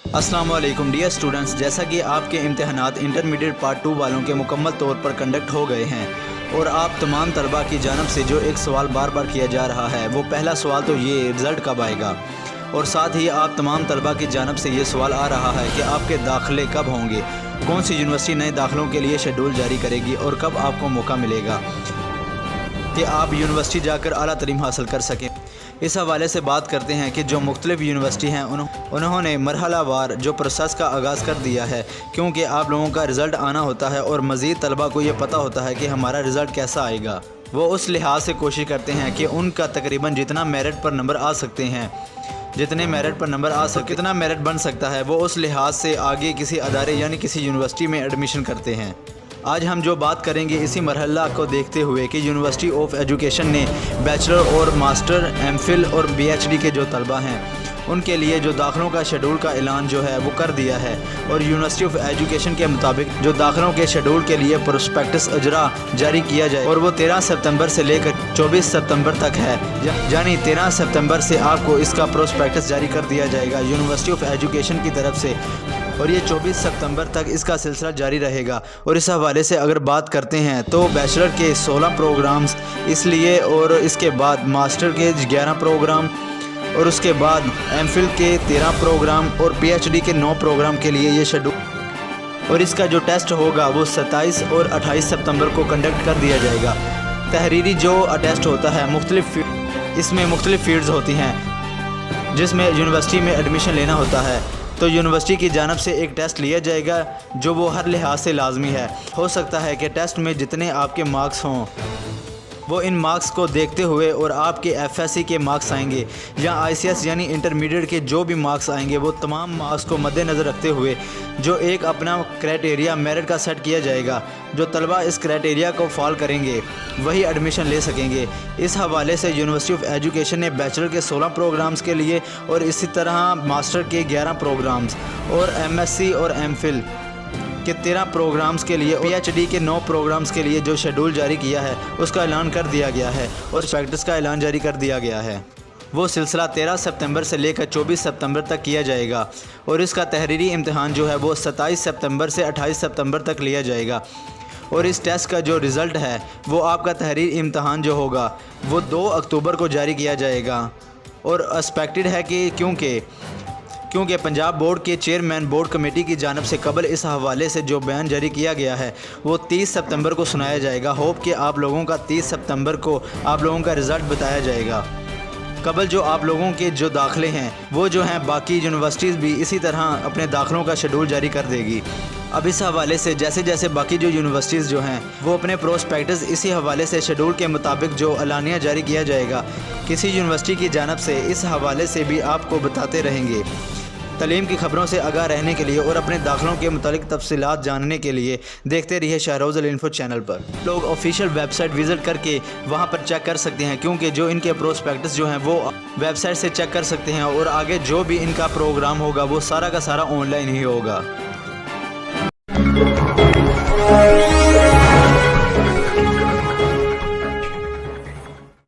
السلام علیکم dear students, جیسا کہ آپ کے امتحانات انٹرمیڈیٹ پارٹ 2 والوں کے مکمل طور پر کنڈکٹ ہو گئے ہیں اور آپ تمام طلباء کی جانب سے جو ایک سوال بار بار کیا جا رہا ہے، وہ پہلا سوال تو یہ رزلٹ کب آئے گا، اور ساتھ ہی آپ تمام طلباء کی جانب سے یہ سوال آ رہا ہے کہ آپ کے داخلے کب ہوں گے، کون سی یونیورسٹی نئے داخلوں کے لیے شیڈول جاری کرے گی اور کب آپ کو موقع ملے گا کہ آپ یونیورسٹی جا کر اعلیٰ تعلیم حاصل کر سکیں۔ اس حوالے سے بات کرتے ہیں کہ جو مختلف یونیورسٹی ہیں انہوں نے مرحلہ وار جو پروسیس کا آغاز کر دیا ہے، کیونکہ آپ لوگوں کا رزلٹ آنا ہوتا ہے اور مزید طلباء کو یہ پتہ ہوتا ہے کہ ہمارا رزلٹ کیسا آئے گا۔ وہ اس لحاظ سے کوشش کرتے ہیں کہ ان کا تقریباً جتنا میرٹ پر نمبر آ سکتے ہیں، کتنا میرٹ بن سکتا ہے، وہ اس لحاظ سے آگے کسی ادارے یعنی کسی یونیورسٹی میں ایڈمیشن کرتے ہیں۔ آج ہم جو بات کریں گے اسی مرحلہ کو دیکھتے ہوئے کہ یونیورسٹی آف ایجوکیشن نے بیچلر اور ماسٹر، ایم فل اور پی ایچ ڈی کے جو طلباء ہیں ان کے لیے جو داخلوں کا شیڈول کا اعلان جو ہے وہ کر دیا ہے، اور یونیورسٹی آف ایجوکیشن کے مطابق جو داخلوں کے شیڈول کے لیے پروسپیکٹس اجرا جاری کیا جائے، اور وہ 13 ستمبر سے لے کر 24 ستمبر تک ہے، یعنی 13 ستمبر سے آپ کو اس کا پروسپیکٹس جاری کر دیا جائے گا یونیورسٹی آف ایجوکیشن کی طرف سے، اور یہ 24 ستمبر تک اس کا سلسلہ جاری رہے گا۔ اور اس حوالے سے اگر بات کرتے ہیں تو بیچلر کے 16 پروگرامز اس لیے، اور اس کے بعد ماسٹر کے 11 پروگرام، اور اس کے بعد ایم فل کے 13 پروگرام اور پی ایچ ڈی کے 9 پروگرام کے لیے یہ شیڈول، اور اس کا جو ٹیسٹ ہوگا وہ 27 اور 28 ستمبر کو کنڈکٹ کر دیا جائے گا۔ تحریری جو ٹیسٹ ہوتا ہے اس میں مختلف فیلڈز ہوتی ہیں جس میں یونیورسٹی میں ایڈمیشن لینا ہوتا ہے، تو یونیورسٹی کی جانب سے ایک ٹیسٹ لیا جائے گا جو وہ ہر لحاظ سے لازمی ہے۔ ہو سکتا ہے کہ ٹیسٹ میں جتنے آپ کے مارکس ہوں وہ ان مارکس کو دیکھتے ہوئے، اور آپ کے ایف ایس سی کے مارکس آئیں گے یا آئی سی ایس یعنی انٹرمیڈیٹ کے جو بھی مارکس آئیں گے، وہ تمام مارکس کو مد نظر رکھتے ہوئے جو ایک اپنا کرائٹیریا میرٹ کا سیٹ کیا جائے گا، جو طلباء اس کرائٹیریا کو فال کریں گے وہی ایڈمیشن لے سکیں گے۔ اس حوالے سے یونیورسٹی آف ایجوکیشن نے بیچلر کے 16 پروگرامز کے لیے، اور اسی طرح ماسٹر کے 11 پروگرامز، اور ایم ایس سی اور ایم فل کے 13 پروگرامز کے لیے، پی ایچ ڈی کے 9 پروگرامز کے لیے جو شیڈول جاری کیا ہے اس کا اعلان کر دیا گیا ہے، اور پریکٹس کا اعلان جاری کر دیا گیا ہے۔ وہ سلسلہ 13 ستمبر سے لے کر 24 ستمبر تک کیا جائے گا، اور اس کا تحریری امتحان جو ہے وہ 27 ستمبر سے 28 ستمبر تک لیا جائے گا، اور اس ٹیسٹ کا جو رزلٹ ہے وہ آپ کا تحریری امتحان جو ہوگا وہ 2 اکتوبر کو جاری کیا جائے گا، اور ایکسپیکٹڈ ہے کہ کیونکہ پنجاب بورڈ کے چیئرمین بورڈ کمیٹی کی جانب سے قبل اس حوالے سے جو بیان جاری کیا گیا ہے وہ 30 ستمبر کو سنایا جائے گا۔ ہوپ کہ آپ لوگوں کا 30 ستمبر کو آپ لوگوں کا رزلٹ بتایا جائے گا۔ قبل جو آپ لوگوں کے جو داخلے ہیں وہ جو ہیں باقی یونیورسٹیز بھی اسی طرح اپنے داخلوں کا شیڈول جاری کر دے گی۔ اب اس حوالے سے جیسے باقی جو یونیورسٹیز جو ہیں وہ اپنے پروسپیکٹس اسی حوالے سے شیڈول کے مطابق جو اعلانیہ جاری کیا جائے گا کسی یونیورسٹی کی جانب سے، اس حوالے سے بھی آپ کو بتاتے رہیں گے۔ تعلیم کی خبروں سے آگاہ رہنے کے لیے اور اپنے داخلوں کے متعلق تفصیلات جاننے کے لیے دیکھتے رہیے شہروز الانفو چینل پر۔ لوگ آفیشیل ویب سائٹ وزٹ کر کے وہاں پر چیک کر سکتے ہیں، کیونکہ جو ان کے پروسپیکٹس جو ہیں وہ ویب سائٹ سے چیک کر سکتے ہیں، اور آگے جو بھی ان کا پروگرام ہوگا وہ سارا کا سارا آن لائن ہی ہوگا۔